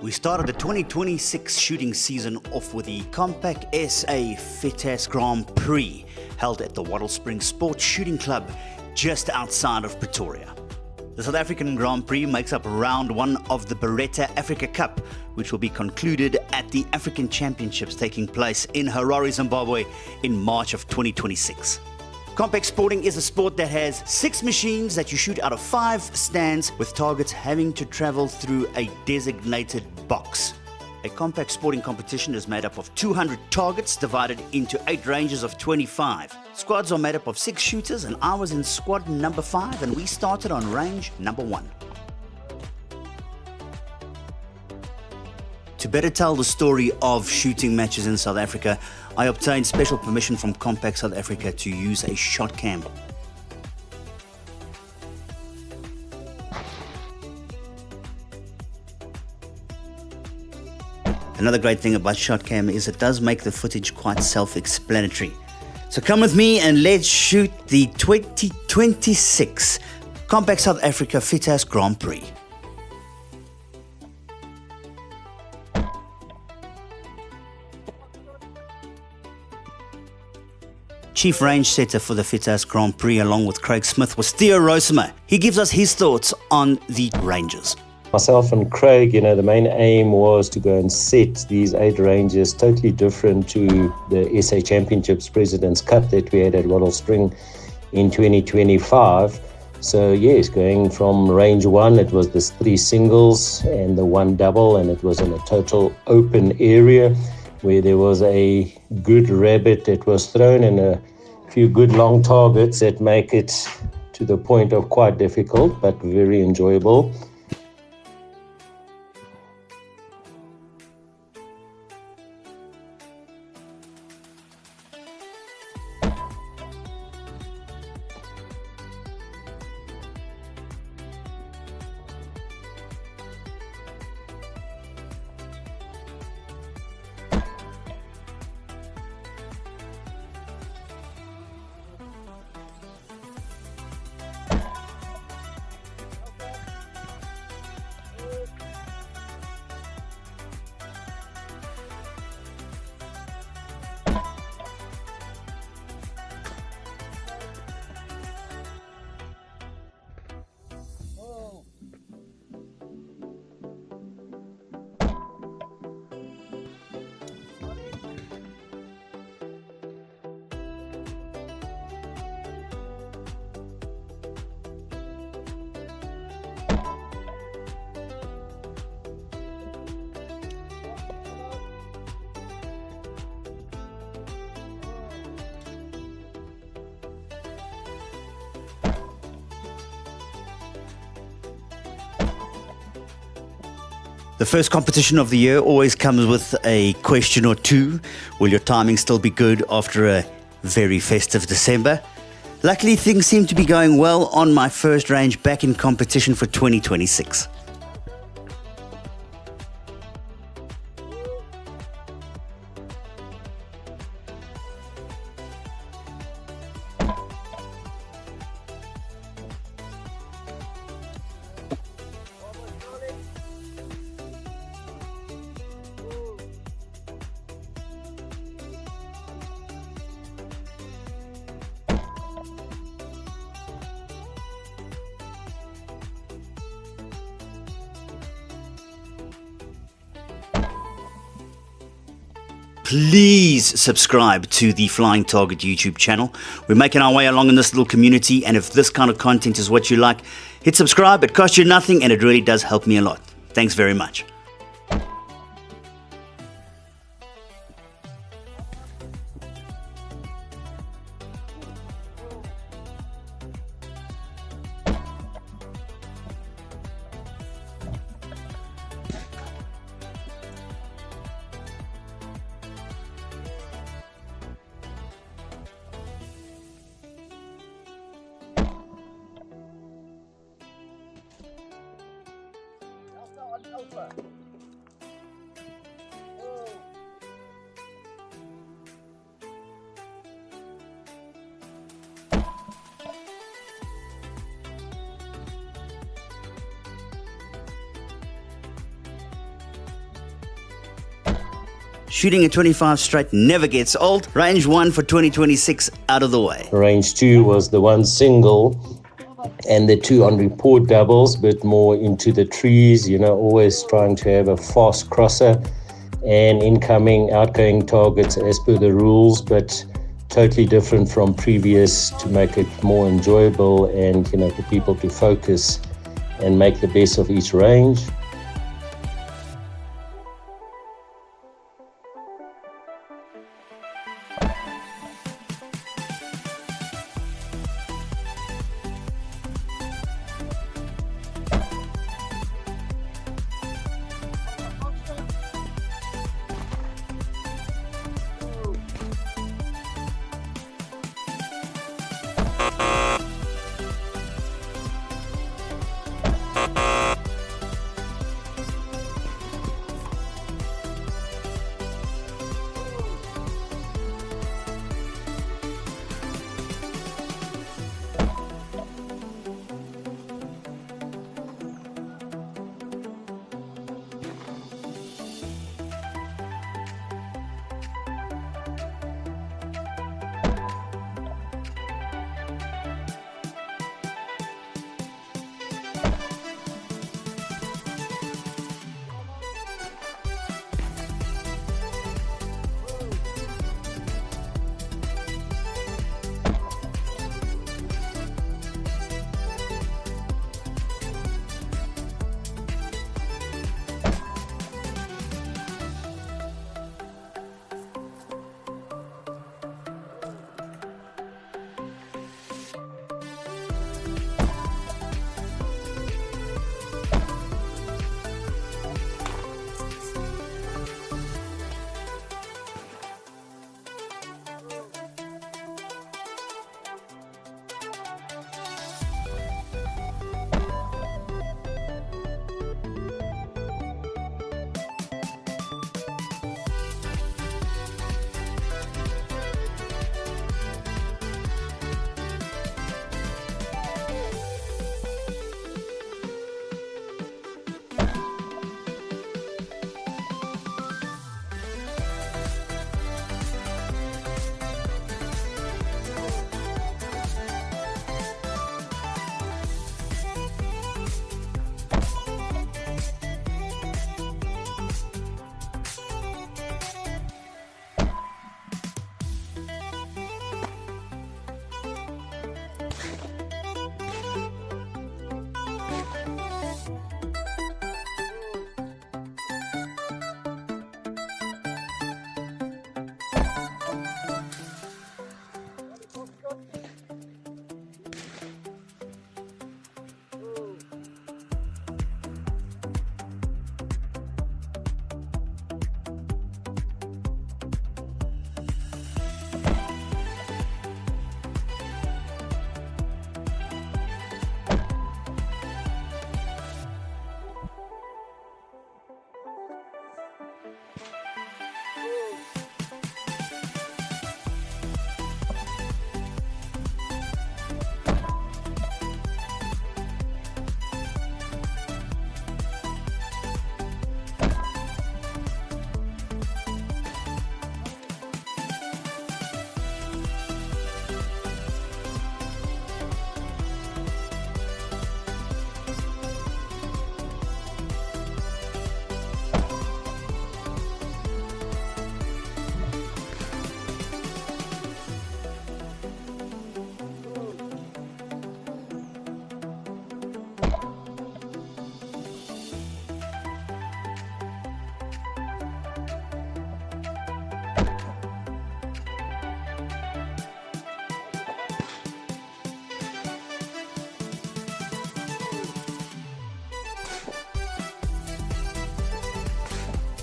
We started the 2026 shooting season off with the Compak SA FITASC Grand Prix held at the Wattlespring Sports Shooting Club just outside of Pretoria. The South African Grand Prix makes up round one of the Beretta Africa Cup, which will be concluded at the African Championships taking place in Harare, Zimbabwe in March of 2026. Compak sporting is a sport that has 6 machines that you shoot out of 5 stands, with targets having to travel through a designated box. A Compak sporting competition is made up of 200 targets divided into 8 ranges of 25. Squads are made up of 6 shooters, and I was in squad number 5 and we started on range number 1. To better tell the story of shooting matches in South Africa, I obtained special permission from Compak South Africa to use a Shotkam. Another great thing about Shotkam is it does make the footage quite self-explanatory. So come with me and let's shoot the 2026 Compak South Africa FITASC Grand Prix. Chief range setter for the FITASC Grand Prix along with Craig Smith was Theo Rosimer. He gives us his thoughts on the ranges. Myself and Craig, the main aim was to go and set these 8 ranges totally different to the SA Championships President's Cup that we had at Wattlespring in 2025. So yes, going from range 1, it was the 3 singles and the 1 double, and it was in a total open area where there was a good rabbit that was thrown and a few good long targets that make it to the point of quite difficult but very enjoyable. The first competition of the year always comes with a question or two. Will your timing still be good after a very festive December? Luckily, things seem to be going well on my first range back in competition for 2026. Please subscribe to the Flying Target YouTube channel. We're making our way along in this little community, and if this kind of content is what you like, hit subscribe. It costs you nothing and it really does help me a lot. Thanks very much. Shooting at 25 straight never gets old. Range 1 for 2026 out of the way. Range 2 was the 1 single and the 2 on report doubles, but more into the trees, always trying to have a fast crosser and incoming, outgoing targets as per the rules, but totally different from previous to make it more enjoyable and, for people to focus and make the best of each range.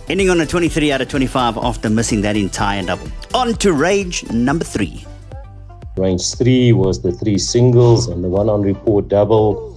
Ending on a 23 out of 25 after missing that entire double. On to range number 3. Range 3 was the 3 singles and the 1 on report double.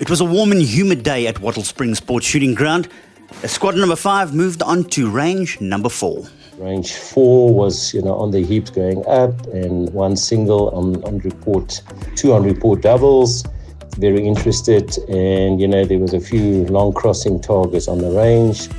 It was a warm and humid day at Wattlespring Sports Shooting Ground. Squad number 5 moved on to range number 4. Range 4 was, on the heaps going up, and 1 single on report, 2 on report doubles. Very interested, and there was a few long crossing targets on the range.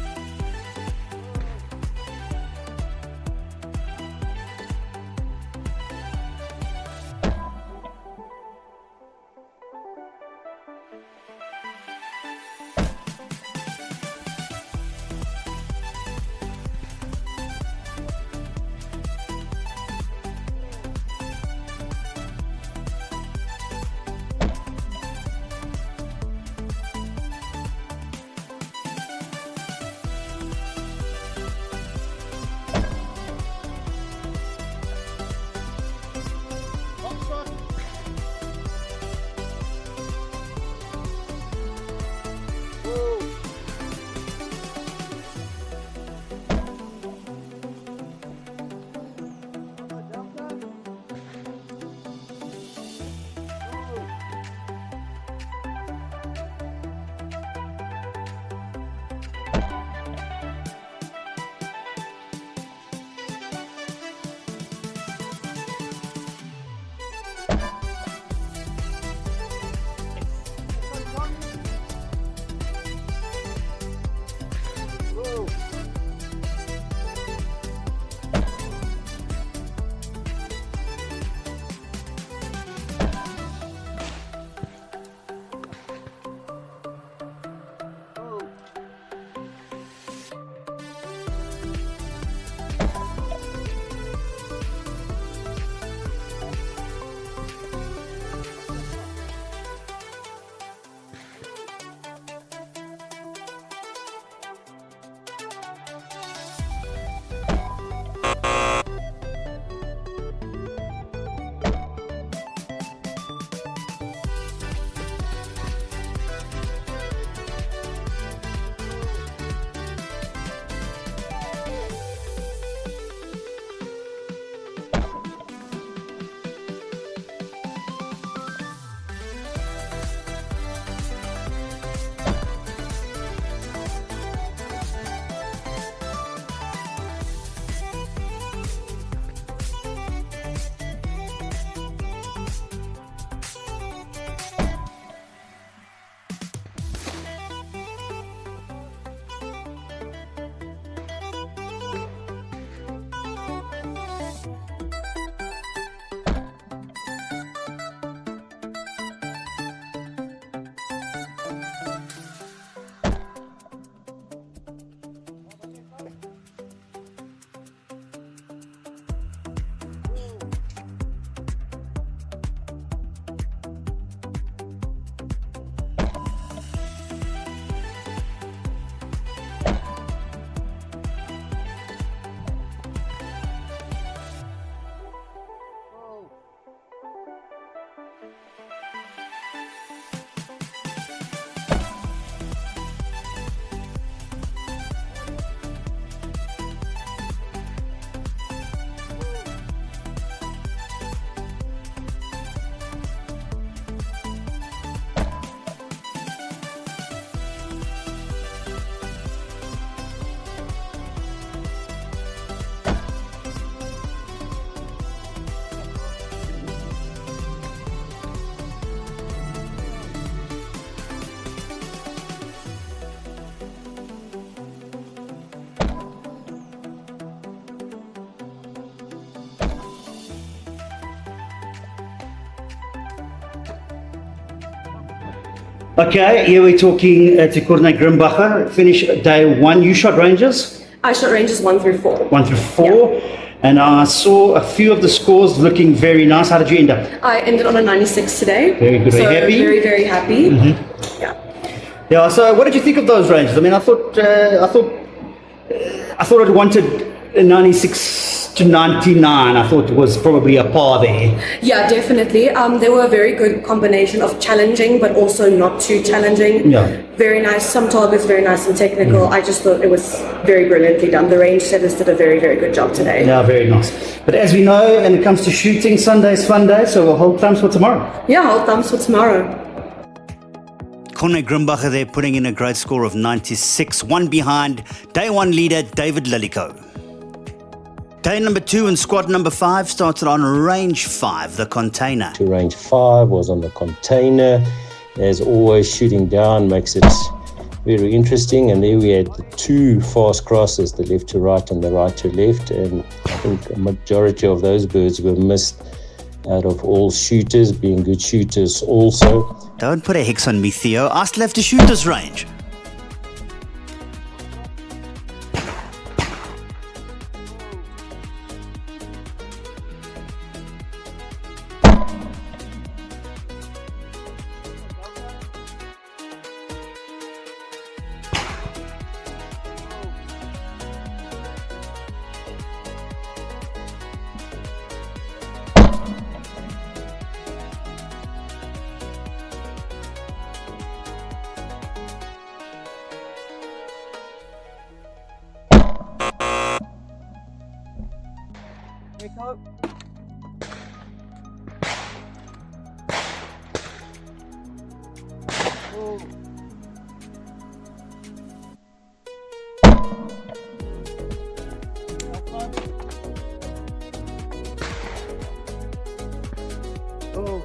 Okay, here we're talking to Corné Grimmbacher. Finished day 1. You shot ranges? I shot ranges 1 through 4. 1 through 4. Yeah. And I saw a few of the scores looking very nice. How did you end up? I ended on a 96 today. Very good. So Are you happy? very, very happy. Mm-hmm. Yeah. Yeah. So, what did you think of those ranges? I mean, I thought it wanted a 96 to 99. I thought it was probably a par there. Yeah, definitely. They were a very good combination of challenging, but also not too challenging. Yeah. Very nice. Some targets very nice and technical. I just thought it was very brilliantly done. The range setters did a very, very good job today. Yeah, very nice. But as we know, when it comes to shooting, Sunday's fun day, so we'll hold thumbs for tomorrow. Yeah, hold thumbs for tomorrow. Corné Grimmbacher there putting in a great score of 96, one behind day one leader David Lillico. Day number 2 and squad number 5 started on range 5, the container. To range 5 was on the container. As always, shooting down makes it very interesting. And there we had the 2 fast crosses, the left to right and the right to left. And I think a majority of those birds were missed out of all shooters, being good shooters also. Don't put a hex on me, Theo. I still have to shoot this range. Echo. Oh. Oh.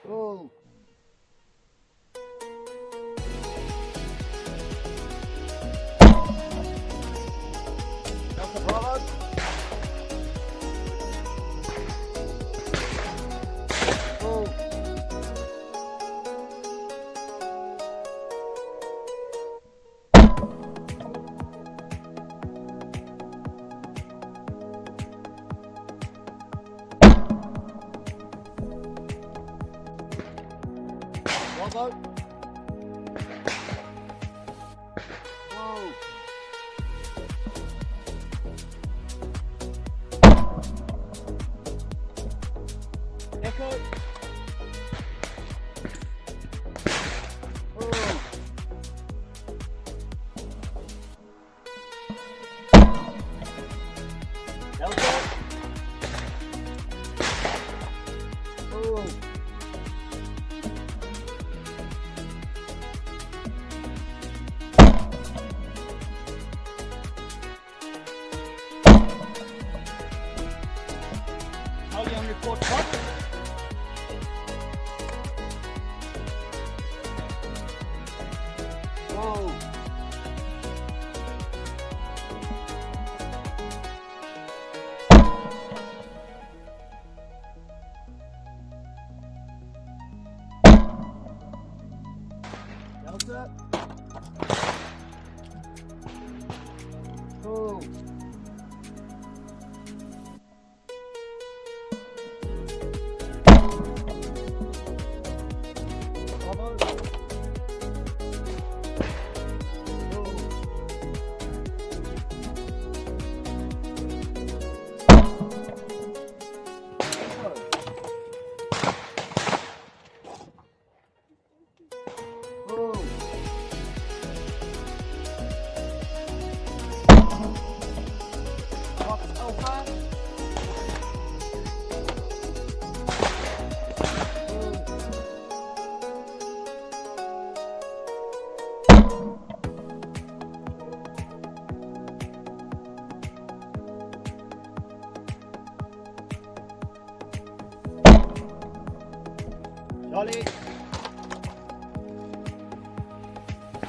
Oh. Whoa. Echo. Oh. Delta. Oh. Report top. Whoa. Delta. Oh. Charlie.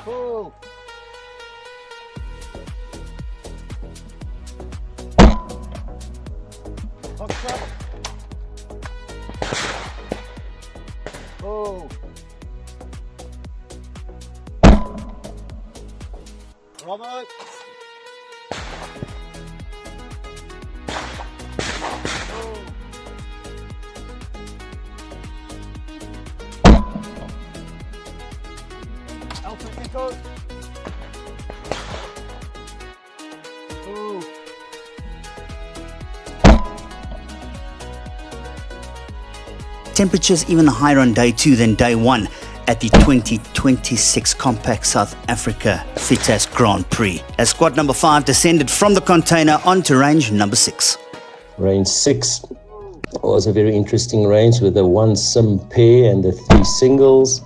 Cool. Foxtrot. Oh. Bravo. Alpha Echo. Oh. Temperatures even higher on day 2 than day 1. at the 2026 Compak South Africa FITASC Grand Prix, as squad number 5 descended from the container onto range number 6. Range 6 was a very interesting range with the 1 sim pair and the 3 singles.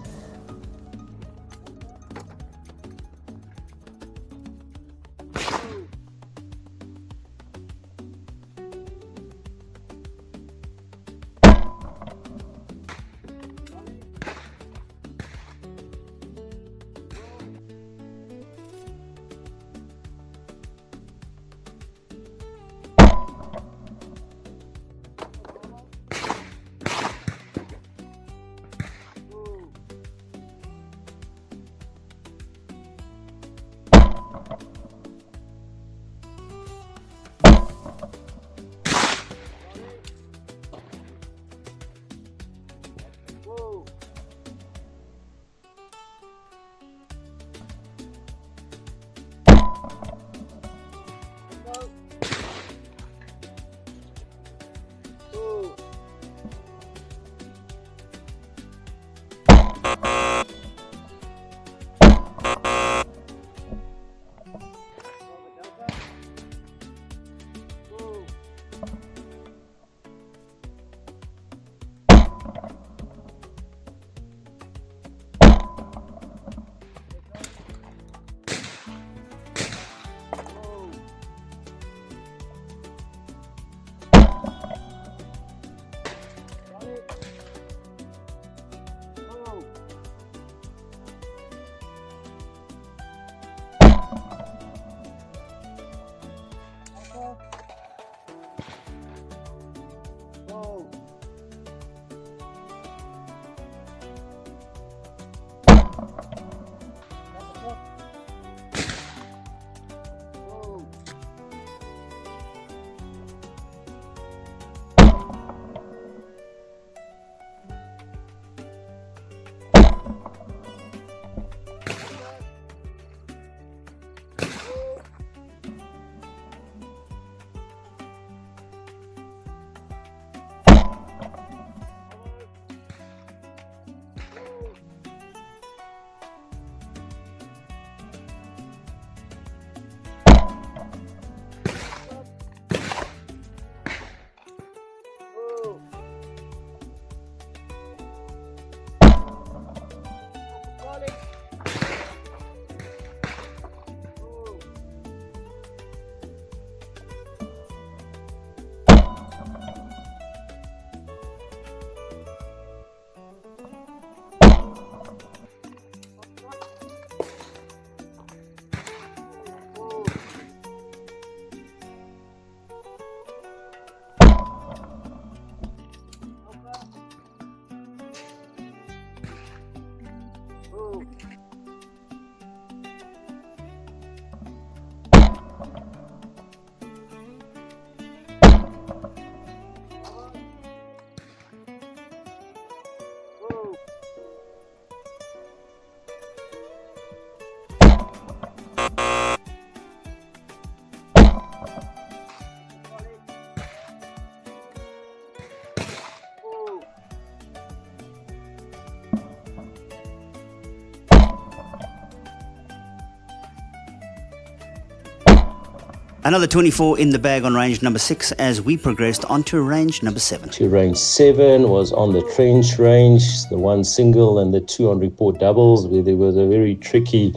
Another 24 in the bag on range number 6 as we progressed onto range number 7. To range 7 was on the trench range, the 1 single and the 2 on report doubles, where there was a very tricky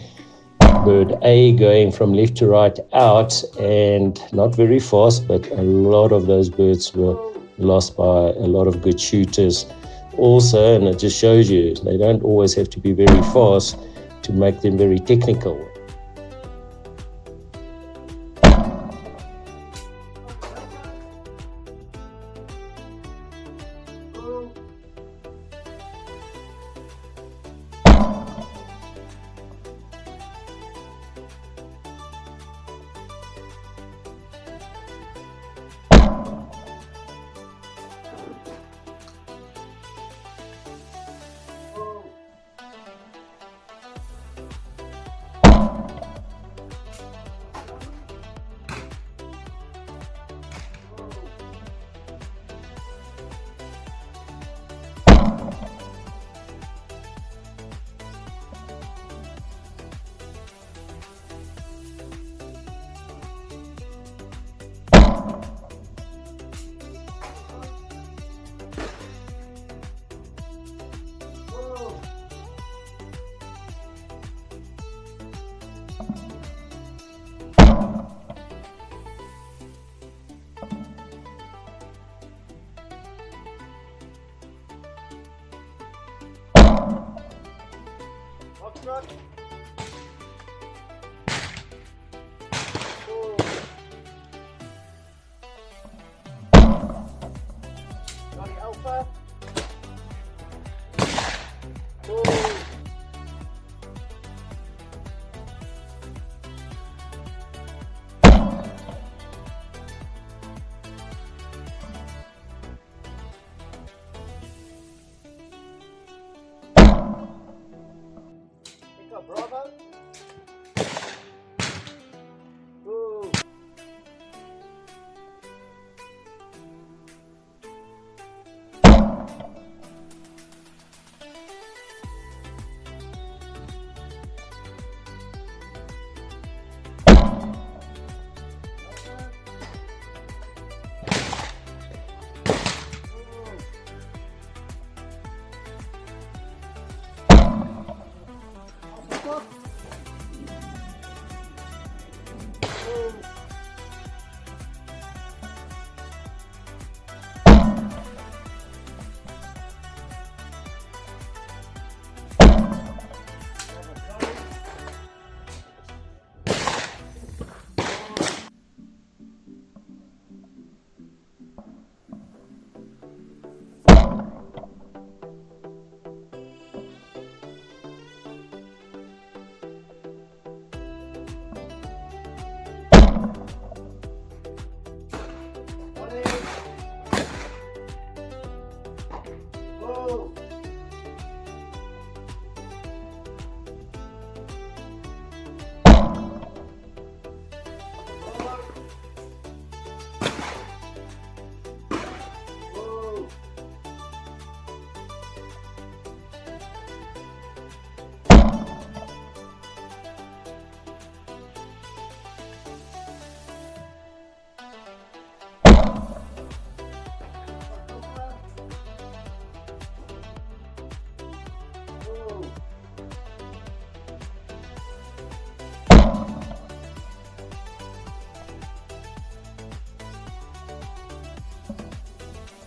bird A going from left to right out and not very fast, but a lot of those birds were lost by a lot of good shooters also, and it just shows you they don't always have to be very fast to make them very technical. Foxtrot. Cool. Johnny Alpha. Cool. Bravo. Ooh.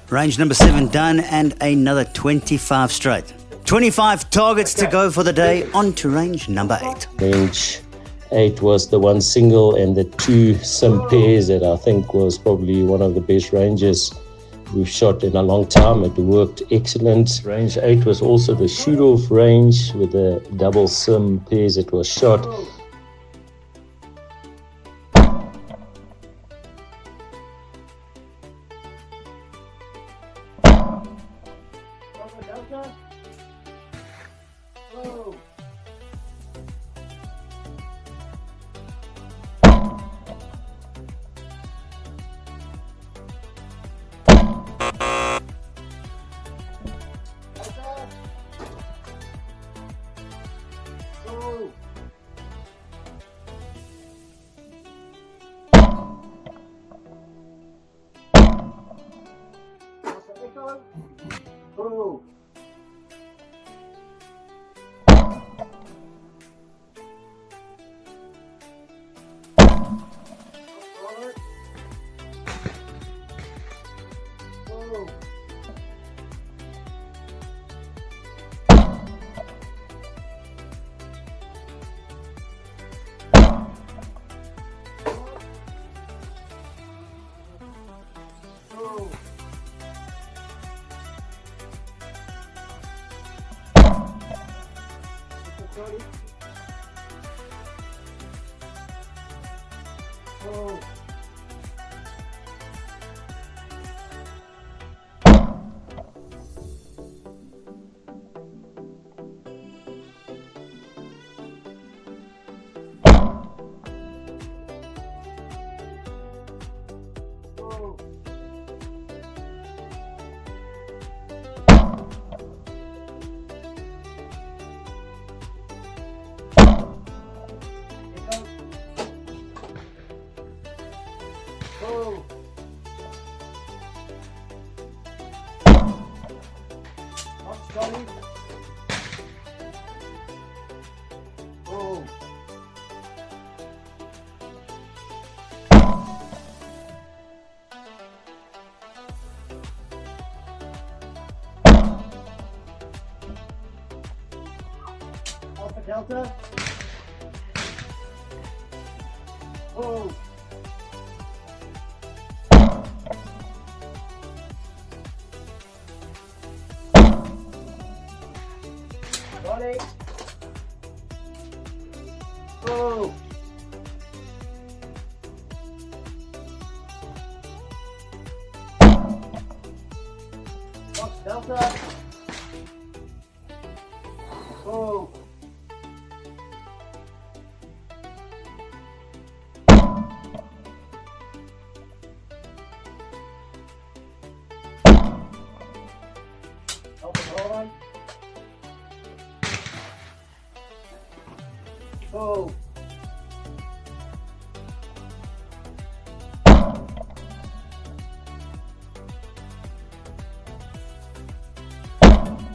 Range number 7 done and another 25 straight. 25 targets to go for the day. On to range number 8. Range 8 was the one single and the 2 sim pairs that I think was probably one of the best ranges we've shot in a long time. It worked excellent. Range 8 was also the shoot-off range with the double sim pairs that was shot. Cool. Oh. Oh. Hot Johnny. Oh. Off the Delta. Oh. Charlie. Oh. Fox Delta. Oh. Alpha Bravo. Oh.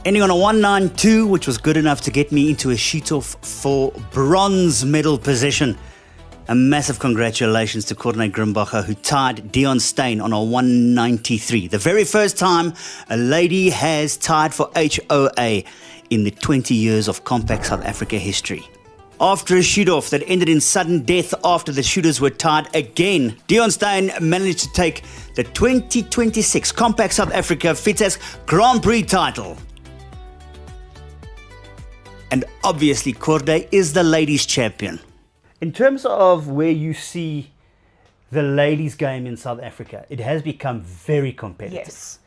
Ending on a 192, which was good enough to get me into a shoot-off for bronze medal position. A massive congratulations to Corné Grimmbacher, who tied Dion Steyn on a 193. The very first time a lady has tied for HOA in the 20 years of Compak South Africa history. After a shoot-off that ended in sudden death after the shooters were tied again, Dion Steyn managed to take the 2026 Compak South Africa FITASC Grand Prix title. And obviously, Corné is the ladies' champion. In terms of where you see the ladies' game in South Africa, it has become very competitive. Yes.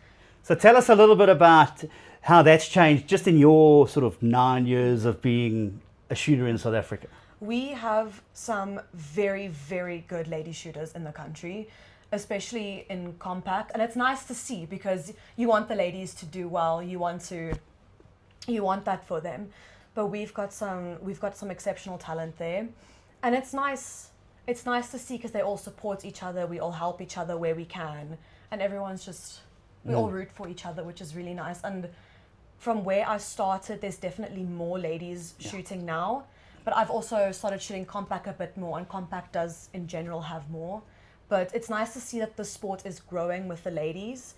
So tell us a little bit about how that's changed just in your sort of 9 years of being a shooter in South Africa. We have some very, very good lady shooters in the country, especially in Compak. And it's nice to see because you want the ladies to do well. You want that for them. But we've got some exceptional talent there. And it's nice to see because they all support each other. We all help each other where we can. And we all root for each other, which is really nice. And from where I started, there's definitely more ladies shooting now. But I've also started shooting Compak a bit more, and Compak does in general have more. But it's nice to see that the sport is growing with the ladies.